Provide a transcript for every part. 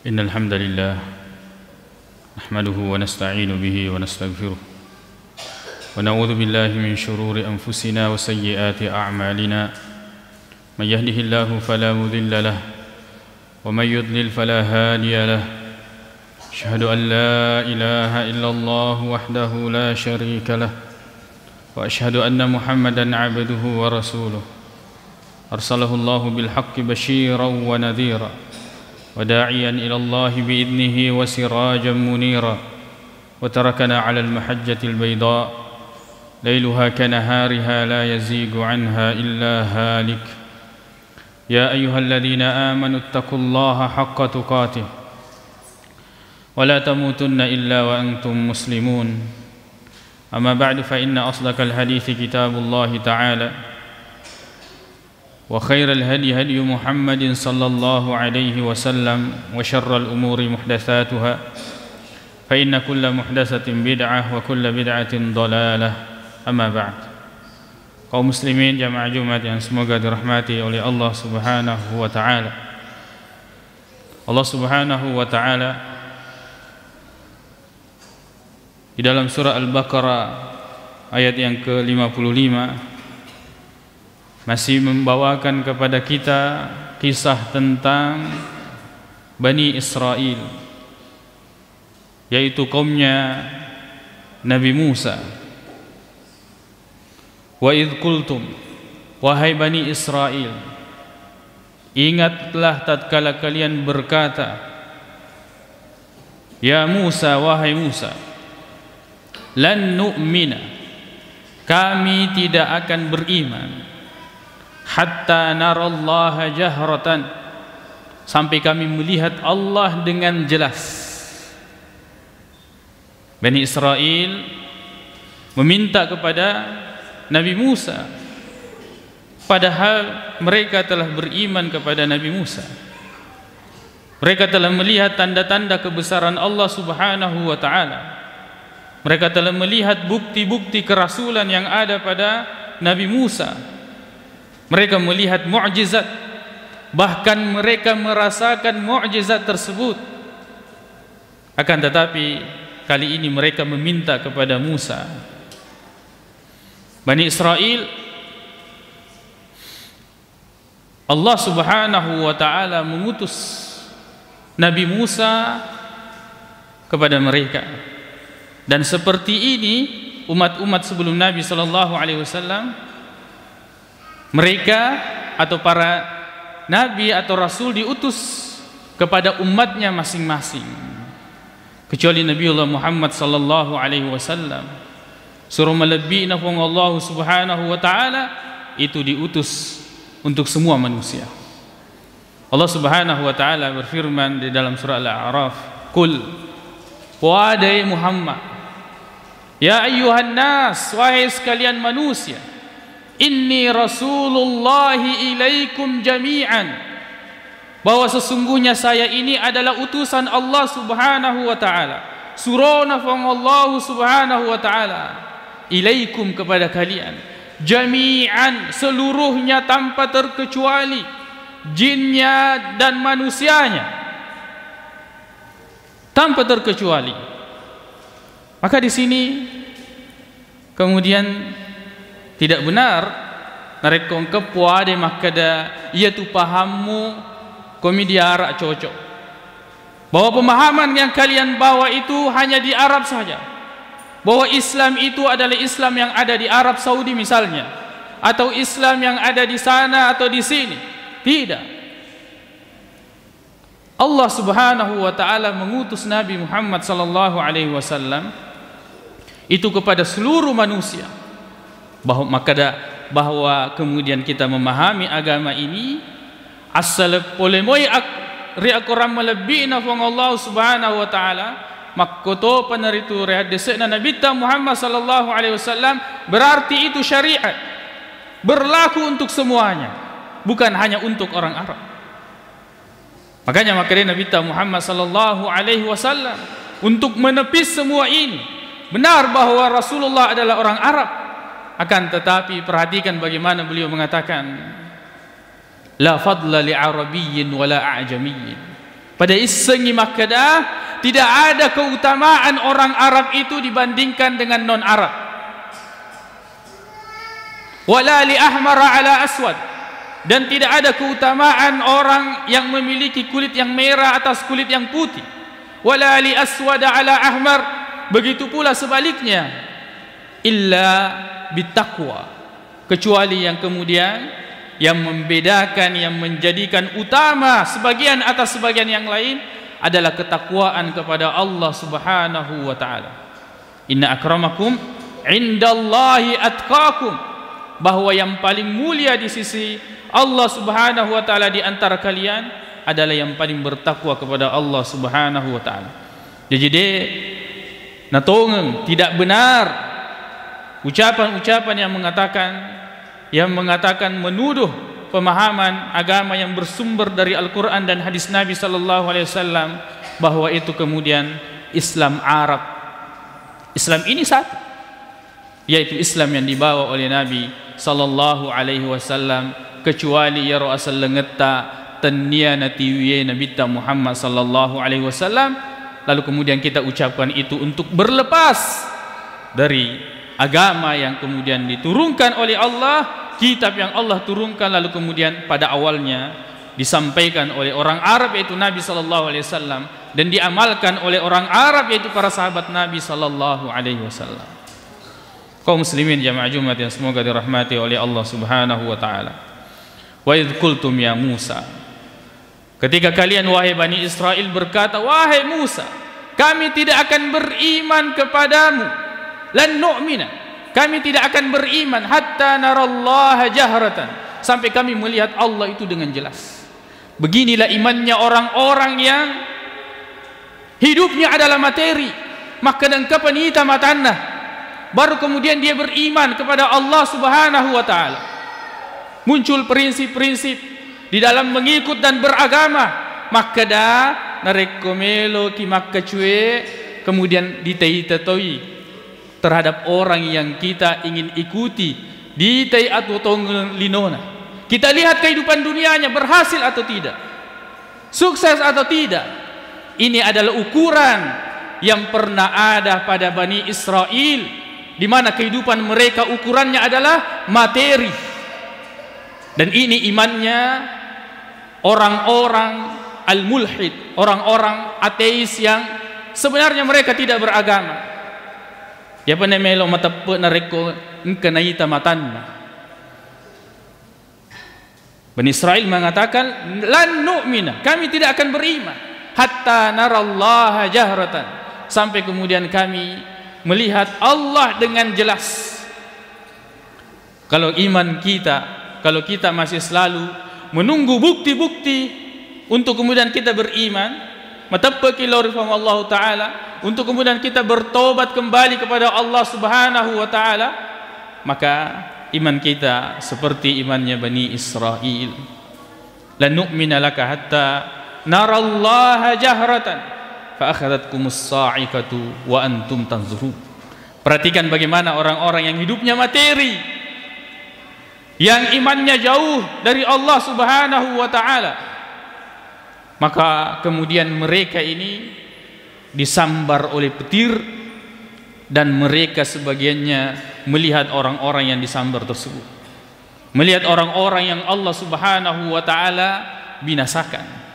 إن الحمد لله نحمده ونستعين به ونستغفره ونعوذ بالله من شرور أنفسنا وسيئات أعمالنا من يهده الله فلا مضل له ومن يضلل فلا هادي له أشهد أن لا إله إلا الله وحده لا شريك له وأشهد أن محمدا عبده ورسوله أرسله الله بالحق بشيرا ونذيرا وداعيا إلى الله بإذنه وسراجا منيرا وتركنا على المحجة البيضاء ليلها كنهارها لا يزيغ عنها إلا هالك يا أيها الذين آمنوا اتقوا الله حق تقاته ولا تموتن إلا وأنتم مسلمون أما بعد فإن أصدق الحديث كتاب الله تعالى وخير الهدي هدي محمد صلى الله عليه وسلم وشر الأمور محدثاتها فإن كل محدثة بدعة وكل بدعة ضلالة أما بعد. Kaum muslimin jamaah Jumat yang semoga dirahmati oleh Allah Subhanahu wa taala. Allah Subhanahu wa taala di dalam surah Al-Baqarah ayat yang ke-55 masih membawakan kepada kita kisah tentang Bani Israel, yaitu kaumnya Nabi Musa. Wa idh qultum, wahai Bani Israel, ingatlah tatkala kalian berkata, ya Musa, wahai Musa, lan nu'mina, kami tidak akan beriman, hatta narallaha jahratan, sampai kami melihat Allah dengan jelas. Bani Israel meminta kepada Nabi Musa, padahal mereka telah beriman kepada Nabi Musa. Mereka telah melihat tanda-tanda kebesaran Allah Subhanahu wa taala. Mereka telah melihat bukti-bukti kerasulan yang ada pada Nabi Musa. Mereka melihat mukjizat, bahkan mereka merasakan mukjizat tersebut. Akan tetapi kali ini mereka meminta kepada Musa. Bani Israel, Allah Subhanahu wa taala mengutus Nabi Musa kepada mereka. Dan seperti ini umat-umat sebelum Nabi sallallahu alaihi wasallam, mereka atau para nabi atau rasul diutus kepada umatnya masing-masing, kecuali Nabiullah Muhammad sallallahu alaihi wasallam, suruh melebih nafung Allah Subhanahu wa taala, itu diutus untuk semua manusia. Allah Subhanahu wa taala berfirman di dalam surah Al-A'raf, "Qul, wahai Muhammad, ya ayyuhan nas, wahai sekalian manusia, inni rasulullahi ilaikum jami'an, bahwa sesungguhnya saya ini adalah utusan Allah Subhanahu wa taala, surona from Allah Subhanahu wa taala, ilaikum kepada kalian, jami'an seluruhnya tanpa terkecuali, jinnya dan manusianya tanpa terkecuali." Maka di sini kemudian tidak benar narek kongkep puade makada ia tu pahammu komi di arak cocok, bahwa pemahaman yang kalian bawa itu hanya di Arab saja, bahwa Islam itu adalah Islam yang ada di Arab Saudi misalnya, atau Islam yang ada di sana atau di sini. Tidak. Allah Subhanahu wa taala mengutus Nabi Muhammad sallallahu alaihi wasallam itu kepada seluruh manusia. Bahwa kemudian kita memahami agama ini asal polemoy riakoram melebihna fong Allah Subhanahu wa taala, makkoto panaritu rehadesna Nabi Muhammad sallallahu alaihi wasallam, berarti itu syariat, berlaku untuk semuanya, bukan hanya untuk orang Arab. Makanya Nabi Muhammad sallallahu alaihi wasallam untuk menepis semua ini, benar bahwa Rasulullah adalah orang Arab, akan tetapi perhatikan bagaimana beliau mengatakan, la fadla li arabiyyin wala a'jamiyyin, pada isengi Makkadah tidak ada keutamaan orang Arab itu dibandingkan dengan non Arab. Wala li ahmara ala aswad, dan tidak ada keutamaan orang yang memiliki kulit yang merah atas kulit yang putih. Wala li aswada ala ahmar, begitu pula sebaliknya. Illa bitaqwa, kecuali yang kemudian yang membedakan, yang menjadikan utama sebagian atas sebagian yang lain adalah ketakwaan kepada Allah Subhanahu wa taala. Inna akramakum indallahi atqakum, bahwa yang paling mulia di sisi Allah Subhanahu wa taala di antara kalian adalah yang paling bertakwa kepada Allah Subhanahu wa taala. Jadi natongeng tidak benar ucapan-ucapan yang mengatakan menuduh pemahaman agama yang bersumber dari Al-Qur'an dan hadis Nabi sallallahu alaihi wasallam bahwa itu kemudian Islam Arab. Islam ini satu, yaitu Islam yang dibawa oleh Nabi sallallahu alaihi wasallam, kecuali ya ra'asal lengeta tania tiwiye Nabi Muhammad sallallahu alaihi wasallam. Lalu kemudian kita ucapkan itu untuk berlepas dari agama yang kemudian diturunkan oleh Allah, kitab yang Allah turunkan, lalu kemudian pada awalnya disampaikan oleh orang Arab yaitu Nabi sallallahu alaihi wasallam, dan diamalkan oleh orang Arab yaitu para sahabat Nabi sallallahu alaihi wasallam. Kaum muslimin jamaah Jumat yang semoga dirahmati oleh Allah Subhanahu wa taala. Wa idz qultum ya Musa, ketika kalian wahai Bani Israel berkata, wahai Musa, kami tidak akan beriman kepadamu, lan nu'mina, kami tidak akan beriman hatta narallaha jahratan, sampai kami melihat Allah itu dengan jelas. Beginilah imannya orang-orang yang hidupnya adalah materi, maka dan kapanita matanah, baru kemudian dia beriman kepada Allah Subhanahu wa taala. Muncul prinsip-prinsip di dalam mengikut dan beragama, maka dah narekomelo ki makka cuy, kemudian ditei-tetoi terhadap orang yang kita ingin ikuti, ditei atau tong linona. Kita lihat kehidupan dunianya berhasil atau tidak, sukses atau tidak. Ini adalah ukuran yang pernah ada pada Bani Israel, di mana kehidupan mereka ukurannya adalah materi. Dan ini imannya orang-orang al-mulhid, orang-orang ateis yang sebenarnya mereka tidak beragama. Ya panemelo matape nareko engkenaita matanna. Bani Israel mengatakan lan nu'mina, kami tidak akan beriman hatta narallaha jahratan, sampai kemudian kami melihat Allah dengan jelas. Kalau iman kita, kalau kita masih selalu menunggu bukti-bukti untuk kemudian kita beriman, matapaki laurifam Allah Ta'ala, untuk kemudian kita bertobat kembali kepada Allah Subhanahu wa Ta'ala, maka iman kita seperti imannya Bani Israel. La nu'mina laka hatta narallaha jahratan fa akhadhatkumus sa'ikatu wa antum tanzurun. Perhatikan bagaimana orang-orang yang hidupnya materi, yang imannya jauh dari Allah Subhanahu wa taala, maka kemudian mereka ini disambar oleh petir, dan mereka sebagiannya melihat orang-orang yang disambar tersebut, melihat orang-orang yang Allah Subhanahu wa taala binasakan.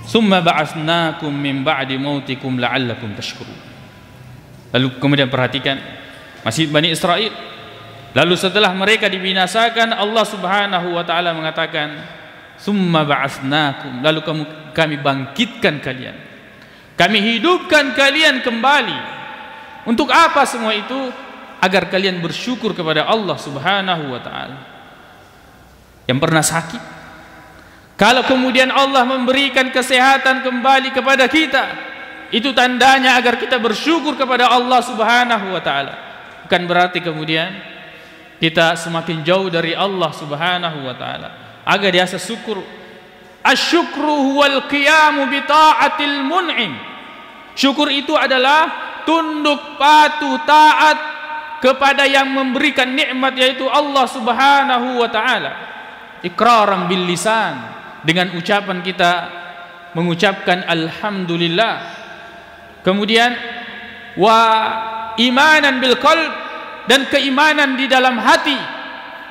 Summa ba'atsnakum min ba'di mautikum la'allakum tashkurun. Lalu kemudian perhatikan masih Bani Israel. Lalu setelah mereka dibinasakan, Allah Subhanahu wa taala mengatakan, summa ba'atsnakum, lalu kami bangkitkan kalian, kami hidupkan kalian kembali. Untuk apa semua itu? Agar kalian bersyukur kepada Allah Subhanahu wa taala. Yang pernah sakit, kalau kemudian Allah memberikan kesehatan kembali kepada kita, itu tandanya agar kita bersyukur kepada Allah Subhanahu wa taala. Bukan berarti kemudian kita semakin jauh dari Allah Subhanahu wa taala. Agar dia syukur. Asyukru huwal qiyamu bi ta'atil mun'im. Syukur itu adalah tunduk patuh taat kepada yang memberikan nikmat, yaitu Allah Subhanahu wa taala. Iqraran bil lisan dengan ucapan kita mengucapkan alhamdulillah. Kemudian wa imanan bil qalb, dan keimanan di dalam hati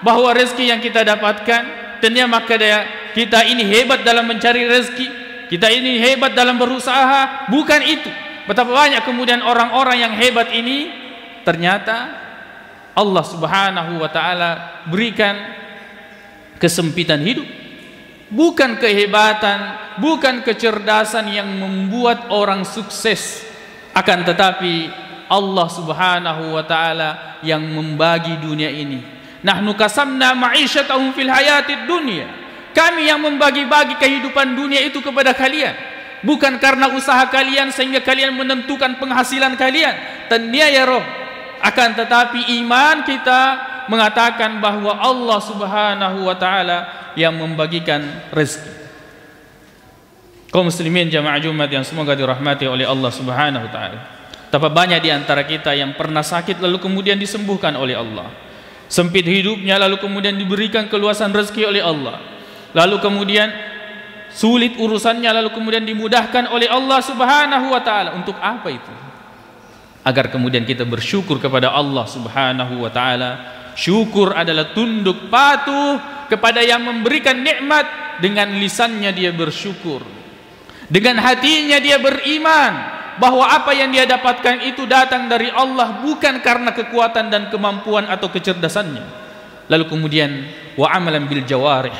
bahwa rezeki yang kita dapatkan ternyata maka kita ini hebat dalam mencari rezeki, kita ini hebat dalam berusaha. Bukan itu. Betapa banyak kemudian orang-orang yang hebat ini ternyata Allah Subhanahu wa taala berikan kesempitan hidup. Bukan kehebatan, bukan kecerdasan yang membuat orang sukses, akan tetapi Allah Subhanahu wa taala yang membagi dunia ini. Nahnu qasamna ma'isyatahum fil hayatid dunya. Kami yang membagi-bagi kehidupan dunia itu kepada kalian. Bukan karena usaha kalian sehingga kalian menentukan penghasilan kalian. Taniya roh. Akan tetapi iman kita mengatakan bahwa Allah Subhanahu wa taala yang membagikan rezeki. Kaum muslimin jamaah Jumat yang semoga dirahmati oleh Allah Subhanahu wa taala. Betapa banyak di antara kita yang pernah sakit lalu kemudian disembuhkan oleh Allah. Sempit hidupnya lalu kemudian diberikan keluasan rezeki oleh Allah. Lalu kemudian sulit urusannya lalu kemudian dimudahkan oleh Allah Subhanahu wa taala. Untuk apa itu? Agar kemudian kita bersyukur kepada Allah Subhanahu wa taala. Syukur adalah tunduk patuh kepada yang memberikan nikmat. Dengan lisannya dia bersyukur, dengan hatinya dia beriman bahwa apa yang dia dapatkan itu datang dari Allah, bukan karena kekuatan dan kemampuan atau kecerdasannya. Lalu kemudian wa amalan bil jawarih,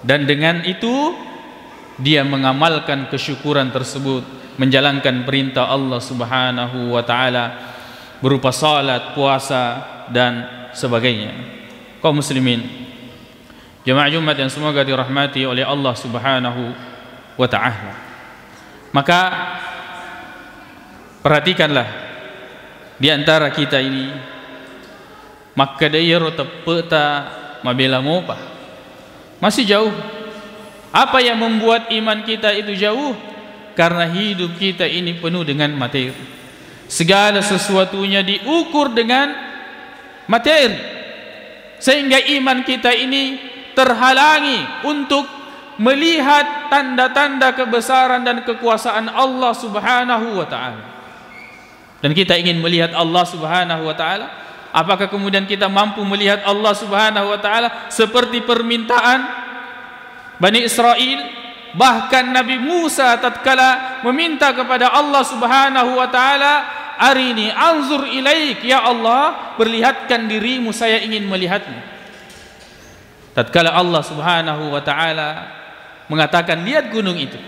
dan dengan itu dia mengamalkan kesyukuran tersebut, menjalankan perintah Allah Subhanahu wa taala berupa salat, puasa dan sebagainya. Kaum muslimin jamaah Jumat yang semoga dirahmati oleh Allah Subhanahu wa taala, maka perhatikanlah di antara kita ini, maka daya tepeta mabela mopa masih jauh. Apa yang membuat iman kita itu jauh? Karena hidup kita ini penuh dengan materi. Segala sesuatunya diukur dengan materi, sehingga iman kita ini terhalangi untuk melihat tanda-tanda kebesaran dan kekuasaan Allah Subhanahu wa taala. Dan kita ingin melihat Allah Subhanahu wa taala. Apakah kemudian kita mampu melihat Allah Subhanahu wa taala seperti permintaan Bani Israel? Bahkan Nabi Musa tatkala meminta kepada Allah Subhanahu wa taala, arini anzur ilaik, ya Allah, perlihatkan dirimu, saya ingin melihatmu. Tatkala Allah Subhanahu wa taala mengatakan lihat gunung itu,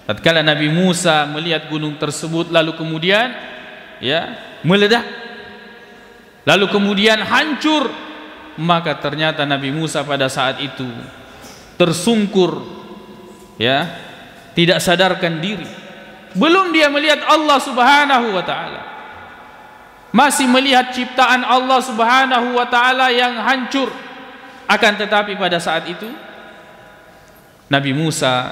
tatkala Nabi Musa melihat gunung tersebut lalu kemudian meledak, lalu kemudian hancur, maka ternyata Nabi Musa pada saat itu tersungkur, tidak sadarkan diri. Belum dia melihat Allah Subhanahu wa taala, masih melihat ciptaan Allah Subhanahu wa taala yang hancur. Akan tetapi pada saat itu Nabi Musa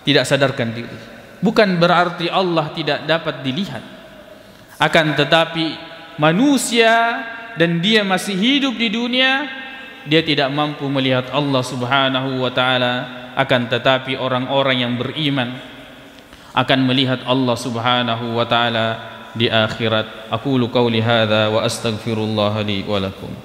tidak sadarkan diri. Bukan berarti Allah tidak dapat dilihat, akan tetapi manusia dan dia masih hidup di dunia, dia tidak mampu melihat Allah Subhanahu wa taala. Akan tetapi orang-orang yang beriman akan melihat Allah Subhanahu wa taala di akhirat. Aqulu qauli hadza wa astaghfirullah li wa lakum.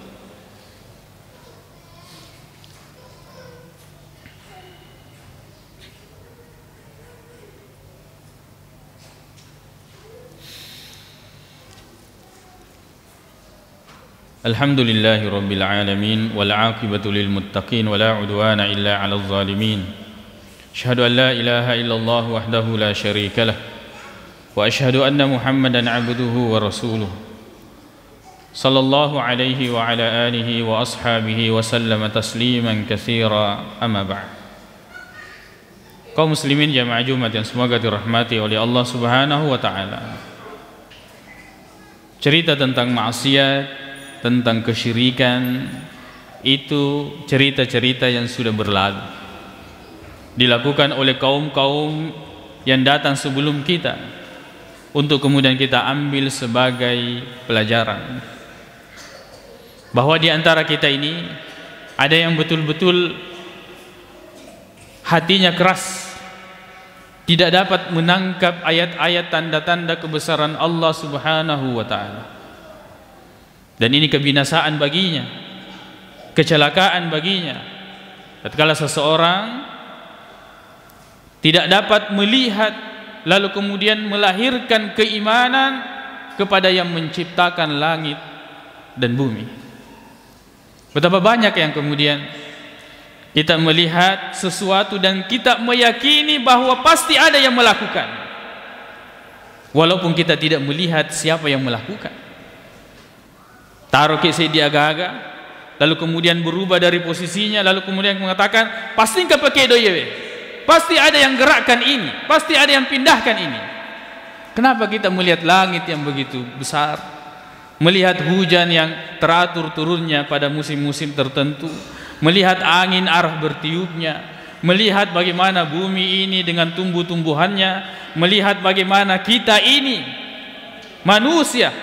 Alhamdulillahi rabbil alamin wal aqibatu lil muttaqin wala udwana illa 'alal zalimin. Asyhadu an la ilaha illallah wahdahu la syarika lah wa asyhadu anna Muhammadan 'abduhu wa rasuluh. Sallallahu alaihi wa ala alihi wa ashabihi wa sallama tasliman katsira, amma ba'd. Kaum muslimin jamaah Jumat yang semoga dirahmati oleh Allah Subhanahu wa taala. Cerita tentang maksiat, tentang kesyirikan, itu cerita-cerita yang sudah berlalu, dilakukan oleh kaum-kaum yang datang sebelum kita, untuk kemudian kita ambil sebagai pelajaran bahwa di antara kita ini ada yang betul-betul hatinya keras, tidak dapat menangkap ayat-ayat tanda-tanda kebesaran Allah Subhanahu wa taala. Dan ini kebinasaan baginya, kecelakaan baginya. Tatkala seseorang tidak dapat melihat lalu kemudian melahirkan keimanan kepada yang menciptakan langit dan bumi. Betapa banyak yang kemudian kita melihat sesuatu dan kita meyakini bahwa pasti ada yang melakukan, walaupun kita tidak melihat siapa yang melakukan. Taruh kisah di aga-aga, lalu kemudian berubah dari posisinya, lalu kemudian mengatakan pasti nggak pakai doyewe, pasti ada yang gerakkan ini, pasti ada yang pindahkan ini. Kenapa kita melihat langit yang begitu besar, melihat hujan yang teratur turunnya pada musim-musim tertentu, melihat angin arah bertiupnya, melihat bagaimana bumi ini dengan tumbuh-tumbuhannya, melihat bagaimana kita ini manusia,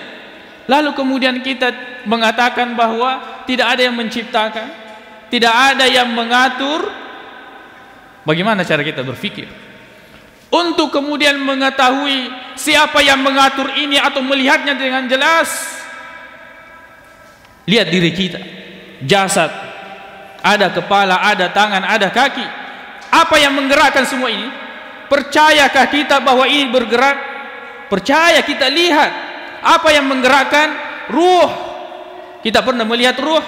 lalu kemudian kita mengatakan bahwa tidak ada yang menciptakan, tidak ada yang mengatur. Bagaimana cara kita berpikir untuk kemudian mengetahui siapa yang mengatur ini atau melihatnya dengan jelas? Lihat diri kita, jasad, ada kepala, ada tangan, ada kaki. Apa yang menggerakkan semua ini? Percayakah kita bahwa ini bergerak? Percaya, kita lihat. Apa yang menggerakkan? Ruh. Kita pernah melihat ruh?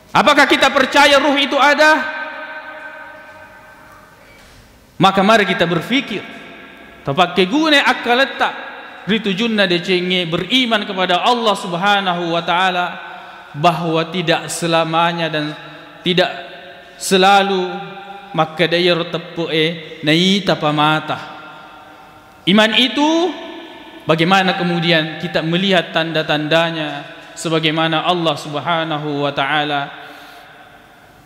Apakah kita percaya ruh itu ada? Maka mari kita berpikir. Tapakke gune akal letak. Ritujunna decenge beriman kepada Allah Subhanahu wa taala, bahwa tidak selamanya dan tidak selalu maka daya tepu'e naita pamata. Iman itu bagaimana kemudian kita melihat tanda-tandanya, sebagaimana Allah Subhanahu wa taala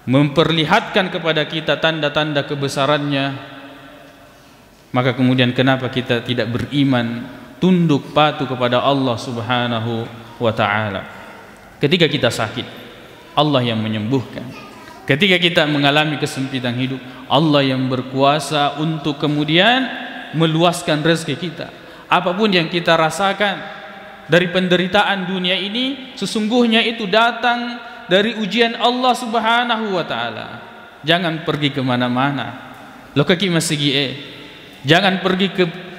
memperlihatkan kepada kita tanda-tanda kebesarannya. Maka kemudian kenapa kita tidak beriman, tunduk patuh kepada Allah Subhanahu wa taala? Ketika kita sakit, Allah yang menyembuhkan. Ketika kita mengalami kesempitan hidup, Allah yang berkuasa untuk kemudian meluaskan rezeki kita. Apapun yang kita rasakan dari penderitaan dunia ini, sesungguhnya itu datang dari ujian Allah Subhanahu wa taala. Jangan pergi kemana-mana. Lo kaki masih jangan pergi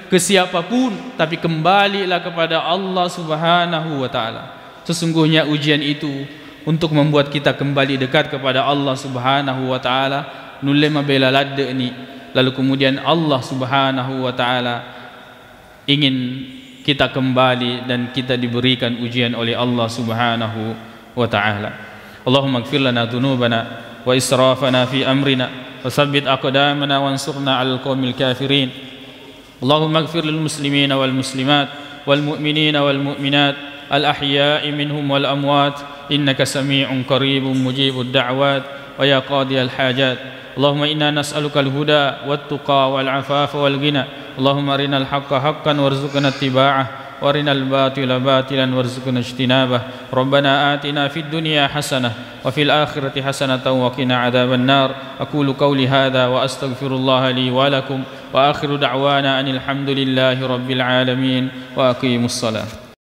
ke siapapun, tapi kembalilah kepada Allah Subhanahu wa taala. Sesungguhnya ujian itu untuk membuat kita kembali dekat kepada Allah Subhanahu wa taala. Nulema bela ladde ni, lalu kemudian Allah Subhanahu wa taala ingin kita kembali dan kita diberikan ujian oleh Allah Subhanahu wa taala. Allahumma ighfir lana dhunubana wa israfana fi amrina wa tsabbit aqdamana wansurna 'alal qaumil kafirin. Allahumma ighfir lil muslimina wal muslimat wal mu'minina wal mu'minat al ahya'i minhum wal amwat innaka sami'un qaribun mujibud da'wat wa ya qadiyal hajat. Allahumma inna nas'aluka al huda wat tuqa wal afafa wal ghina. Allahumma arinal haqqa haqqan warzuqna ittiba'ah وارنا الباطل باطلا وارزقنا اجتنابه. ربنا آتنا في الدنيا حسنة وفي الآخرة حسنة وقنا عذاب النار. أقول قولي هذا وأستغفر الله لي ولكم وآخر دعوانا أن الحمد لله رب العالمين وأقيموا الصلاة.